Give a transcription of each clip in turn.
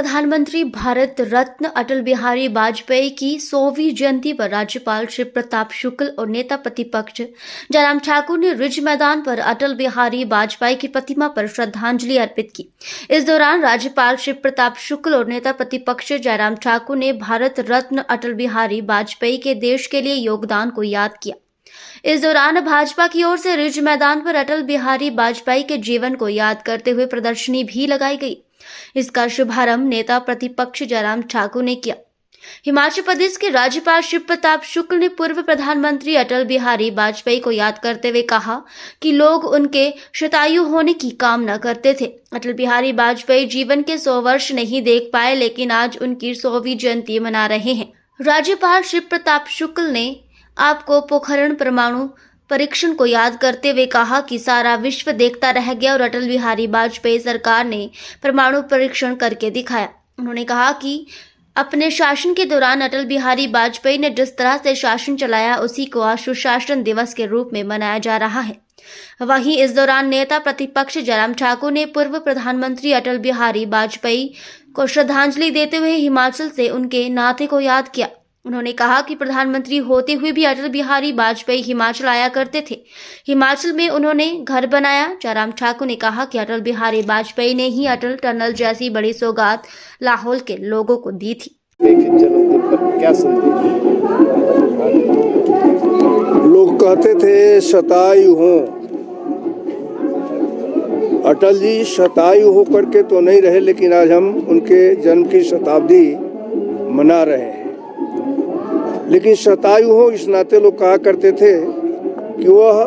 प्रधानमंत्री भारत रत्न अटल बिहारी वाजपेयी की 100वीं जयंती पर राज्यपाल श्री प्रताप शुक्ल और नेता प्रतिपक्ष जयराम ठाकुर ने रिज मैदान पर अटल बिहारी वाजपेयी की प्रतिमा पर श्रद्धांजलि अर्पित की। इस दौरान राज्यपाल श्री प्रताप शुक्ल और नेता प्रतिपक्ष जयराम ठाकुर ने भारत रत्न अटल बिहारी वाजपेयी के देश के लिए योगदान को याद किया। इस दौरान भाजपा की ओर से रिज मैदान पर अटल बिहारी वाजपेयी के जीवन को याद करते हुए प्रदर्शनी भी लगाई गई। इसका शुभारंभ नेता प्रतिपक्ष जयराम ठाकुर ने किया। हिमाचल प्रदेश के राज्यपाल श्री प्रताप शुक्ल ने पूर्व प्रधानमंत्री अटल बिहारी वाजपेयी को याद करते हुए कहा कि लोग उनके शतायु होने की कामना करते थे। अटल बिहारी वाजपेयी जीवन के 100 वर्ष नहीं देख पाए, लेकिन आज उनकी 100वीं जयंती मना रहे हैं। राज्यपाल श्री प्रताप शुक्ल ने आपको पोखरण परमाणु परीक्षण को याद करते हुए कहा कि सारा विश्व देखता रह गया और अटल बिहारी वाजपेयी सरकार ने परमाणु परीक्षण करके दिखाया। उन्होंने कहा कि अपने शासन के दौरान अटल बिहारी वाजपेयी ने जिस तरह से शासन चलाया, उसी को आज सुशासन दिवस के रूप में मनाया जा रहा है। वहीं इस दौरान नेता प्रतिपक्ष जयराम ठाकुर ने पूर्व प्रधानमंत्री अटल बिहारी वाजपेयी को श्रद्धांजलि देते हुए हिमाचल से उनके नाते को याद किया। उन्होंने कहा कि प्रधानमंत्री होते हुए भी अटल बिहारी वाजपेयी हिमाचल आया करते थे। हिमाचल में उन्होंने घर बनाया। जयराम ठाकुर ने कहा कि अटल बिहारी वाजपेयी ने ही अटल टनल जैसी बड़ी सौगात लाहौल के लोगों को दी थी। जन्मदिन पर क्या संदेश? लोग कहते थे शतायु हो, अटल जी शतायु होकर के तो नहीं रहे, लेकिन आज हम उनके जन्म की शताब्दी मना रहे हैं। लेकिन शतायु हो इस नाते लोग कहा करते थे कि वह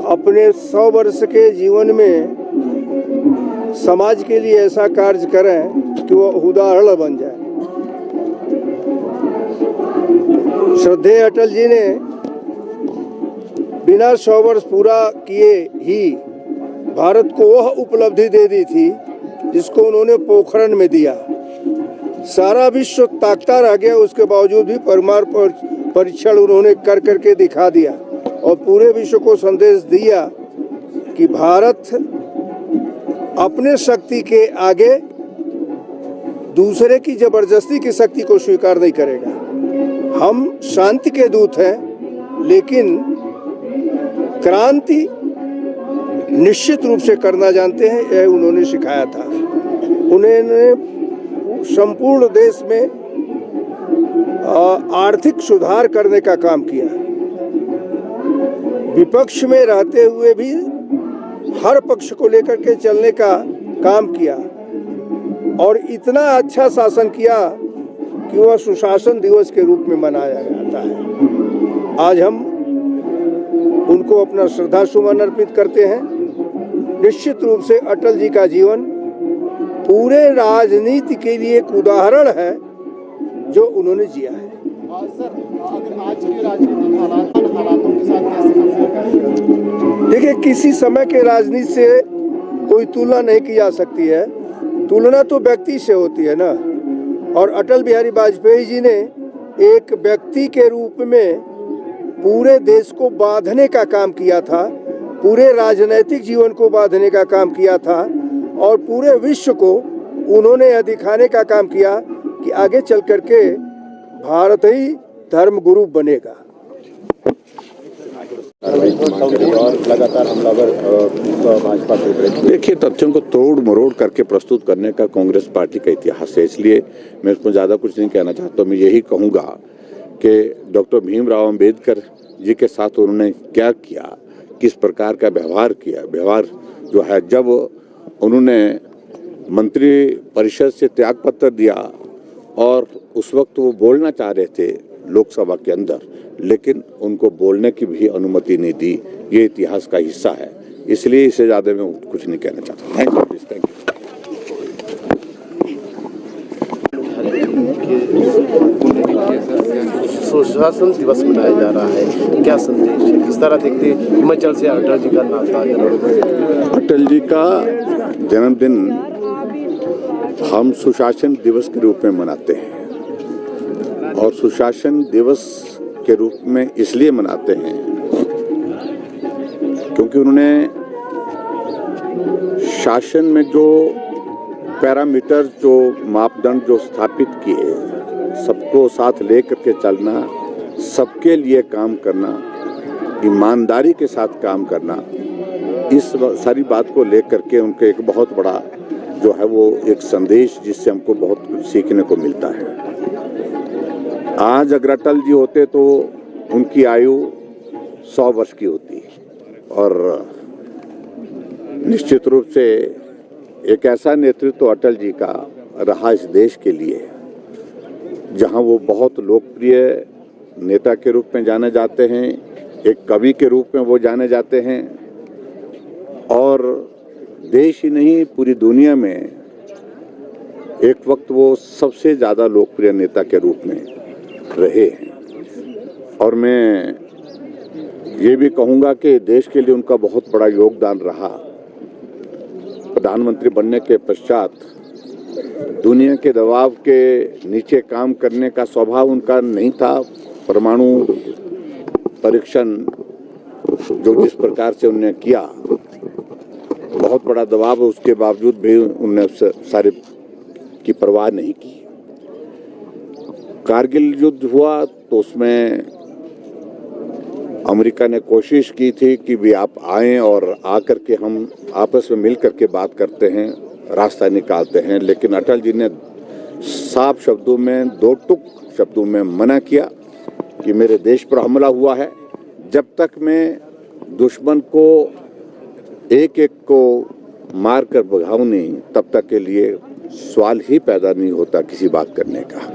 अपने 100 वर्ष के जीवन में समाज के लिए ऐसा कार्य करें कि वह उदाहरण बन जाए। श्रद्धेय अटल जी ने बिना 100 वर्ष पूरा किए ही भारत को वह उपलब्धि दे दी थी जिसको उन्होंने पोखरण में दिया। सारा विश्व ताकता रह गया, उसके बावजूद भी परमाणु परीक्षण उन्होंने कर करके दिखा दिया और पूरे विश्व को संदेश दिया कि भारत अपने शक्ति के आगे दूसरे की जबरदस्ती की शक्ति को स्वीकार नहीं करेगा। हम शांति के दूत हैं, लेकिन क्रांति निश्चित रूप से करना जानते हैं। यह उन्होंने सिखाया था। उन्होंने संपूर्ण देश में आर्थिक सुधार करने का काम किया। विपक्ष में रहते हुए भी हर पक्ष को लेकर के चलने का काम किया और इतना अच्छा शासन किया कि वह सुशासन दिवस के रूप में मनाया जाता है। आज हम उनको अपना श्रद्धा सुमन अर्पित करते हैं। निश्चित रूप से अटल जी का जीवन पूरे राजनीति के लिए एक उदाहरण है जो उन्होंने जिया है। सर, अगर आज की राजनीतिक हालातों के साथ कैसे? देखिए, किसी समय के राजनीति से कोई तुलना नहीं की जा सकती है। तुलना तो व्यक्ति से होती है ना। और अटल बिहारी वाजपेयी जी ने एक व्यक्ति के रूप में पूरे देश को बांधने का काम किया था, पूरे राजनीतिक जीवन को बांधने का काम किया था और पूरे विश्व को उन्होंने यह दिखाने का काम किया कि आगे चल करके भारत ही धर्म गुरु बनेगा। लगातार हमलावर भाजपा को देखिए, तथ्यों को तोड़ मरोड़ करके प्रस्तुत करने का कांग्रेस पार्टी का इतिहास है, इसलिए मैं उसमें ज़्यादा कुछ नहीं कहना चाहता। मैं यही कहूँगा कि डॉक्टर भीमराव अंबेडकर जी के साथ उन्होंने क्या किया, किस प्रकार का व्यवहार किया। व्यवहार जो है, जब उन्होंने मंत्री परिषद से त्यागपत्र दिया और उस वक्त वो बोलना चाह रहे थे लोकसभा के अंदर, लेकिन उनको बोलने की भी अनुमति नहीं दी। ये इतिहास का हिस्सा है, इसलिए इससे ज़्यादा मैं कुछ नहीं कहना चाहता। Thank you. सुशासन दिवस मनाया जा रहा है, क्या संदेश है? किस तरह देखते हैं हिमाचल से अटल जी का नाता? अटल जी का जन्मदिन हम सुशासन दिवस के रूप में मनाते हैं और सुशासन दिवस के रूप में इसलिए मनाते हैं क्योंकि उन्होंने शासन में जो पैरामीटर जो मापदंड जो स्थापित किए, सबको साथ लेकर के चलना, सबके लिए काम करना, ईमानदारी के साथ काम करना, इस सारी बात को लेकर के उनके एक बहुत बड़ा जो है वो एक संदेश जिससे हमको बहुत कुछ सीखने को मिलता है। आज अगर अटल जी होते तो उनकी आयु 100 वर्ष की होती और निश्चित रूप से एक ऐसा नेतृत्व अटल जी का रहा इस देश के लिए, जहां वो बहुत लोकप्रिय नेता के रूप में जाने जाते हैं, एक कवि के रूप में वो जाने जाते हैं और देश ही नहीं पूरी दुनिया में एक वक्त वो सबसे ज़्यादा लोकप्रिय नेता के रूप में रहे हैं। और मैं ये भी कहूँगा कि देश के लिए उनका बहुत बड़ा योगदान रहा। प्रधानमंत्री बनने के पश्चात दुनिया के दबाव के नीचे काम करने का स्वभाव उनका नहीं था। परमाणु परीक्षण जो जिस प्रकार से उन्होंने किया, बहुत बड़ा दबाव है, उसके बावजूद भी उन्होंने सारे की परवाह नहीं की। कारगिल युद्ध हुआ तो उसमें अमेरिका ने कोशिश की थी कि भी आप आएं और आकर के हम आपस में मिल करके बात करते हैं, रास्ता निकालते हैं, लेकिन अटल जी ने साफ शब्दों में, दो टुक शब्दों में मना किया कि मेरे देश पर हमला हुआ है, जब तक मैं दुश्मन को एक एक को मार कर भगाऊं नहीं, तब तक के लिए सवाल ही पैदा नहीं होता किसी बात करने का।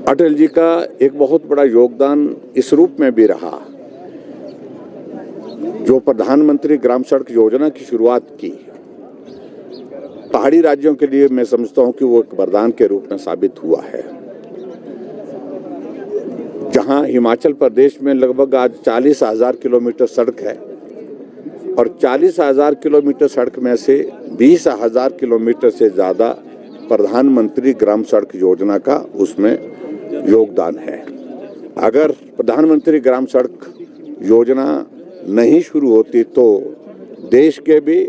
अटल जी का एक बहुत बड़ा योगदान इस रूप में भी रहा, जो प्रधानमंत्री ग्राम सड़क योजना की शुरुआत की, पहाड़ी राज्यों के लिए मैं समझता हूं कि वो एक वरदान के रूप में साबित हुआ है। जहां हिमाचल प्रदेश में लगभग आज 40,000 किलोमीटर सड़क है और 40,000 किलोमीटर सड़क में से 20,000 किलोमीटर से ज़्यादा प्रधानमंत्री ग्राम सड़क योजना का उसमें योगदान है। अगर प्रधानमंत्री ग्राम सड़क योजना नहीं शुरू होती तो देश के भी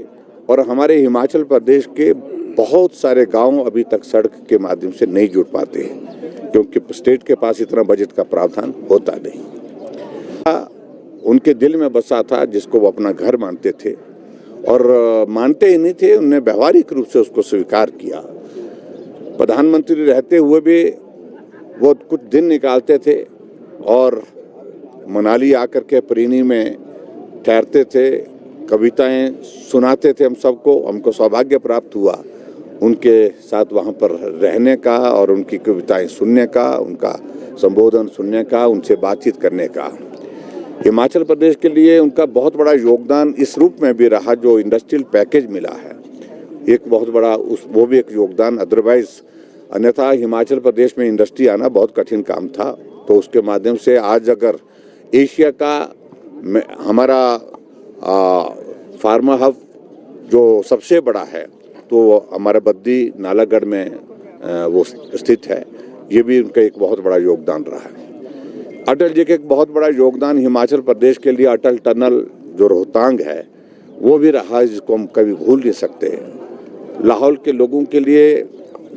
और हमारे हिमाचल प्रदेश के बहुत सारे गांव अभी तक सड़क के माध्यम से नहीं जुड़ पाते, क्योंकि स्टेट के पास इतना बजट का प्रावधान होता नहीं। उनके दिल में बसा था, जिसको वो अपना घर मानते थे और मानते ही नहीं थे, उन्होंने व्यवहारिक रूप से उसको स्वीकार किया। प्रधानमंत्री रहते हुए भी वो कुछ दिन निकालते थे और मनाली आकर के परीनी में ठहरते थे, कविताएं सुनाते थे हम सबको। हमको सौभाग्य प्राप्त हुआ उनके साथ वहाँ पर रहने का और उनकी कविताएं सुनने का, उनका संबोधन सुनने का, उनसे बातचीत करने का। हिमाचल प्रदेश के लिए उनका बहुत बड़ा योगदान इस रूप में भी रहा, जो इंडस्ट्रियल पैकेज मिला है, एक बहुत बड़ा वो भी एक योगदान। अदरवाइज अन्यथा हिमाचल प्रदेश में इंडस्ट्री आना बहुत कठिन काम था। तो उसके माध्यम से आज अगर एशिया का हमारा फार्मा हब जो सबसे बड़ा है तो हमारा बद्दी नालागढ़ में वो स्थित है, ये भी उनका एक बहुत बड़ा योगदान रहा है। अटल जी का एक बहुत बड़ा योगदान हिमाचल प्रदेश के लिए अटल टनल जो रोहतांग है वो भी रहा, जिसको हम कभी भूल नहीं सकते। लाहौल के लोगों के लिए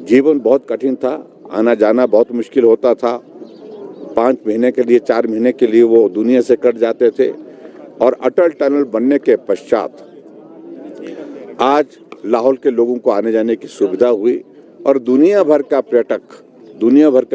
जीवन बहुत कठिन था, आना जाना बहुत मुश्किल होता था। 5 महीने के लिए, 4 महीने के लिए वो दुनिया से कट जाते थे और अटल टनल बनने के पश्चात आज लाहौल के लोगों को आने जाने की सुविधा हुई और दुनिया भर का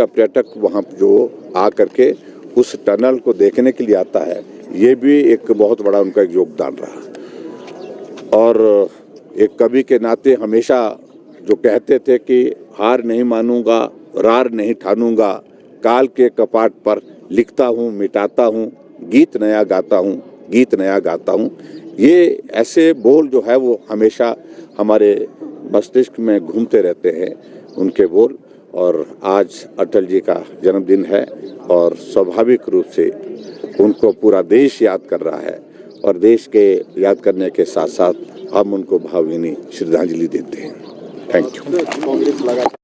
पर्यटक वहाँ जो आकर के उस टनल को देखने के लिए आता है, ये भी एक बहुत बड़ा उनका योगदान रहा। और एक कवि के नाते हमेशा जो कहते थे कि हार नहीं मानूंगा, रार नहीं ठानूंगा, काल के कपाट पर लिखता हूँ, मिटाता हूँ, गीत नया गाता हूँ, ये ऐसे बोल जो है वो हमेशा हमारे मस्तिष्क में घूमते रहते हैं, उनके बोल। और आज अटल जी का जन्मदिन है और स्वाभाविक रूप से उनको पूरा देश याद कर रहा है और देश के याद करने के साथ साथ हम उनको भावभीनी श्रद्धांजलि देते हैं। Thank you.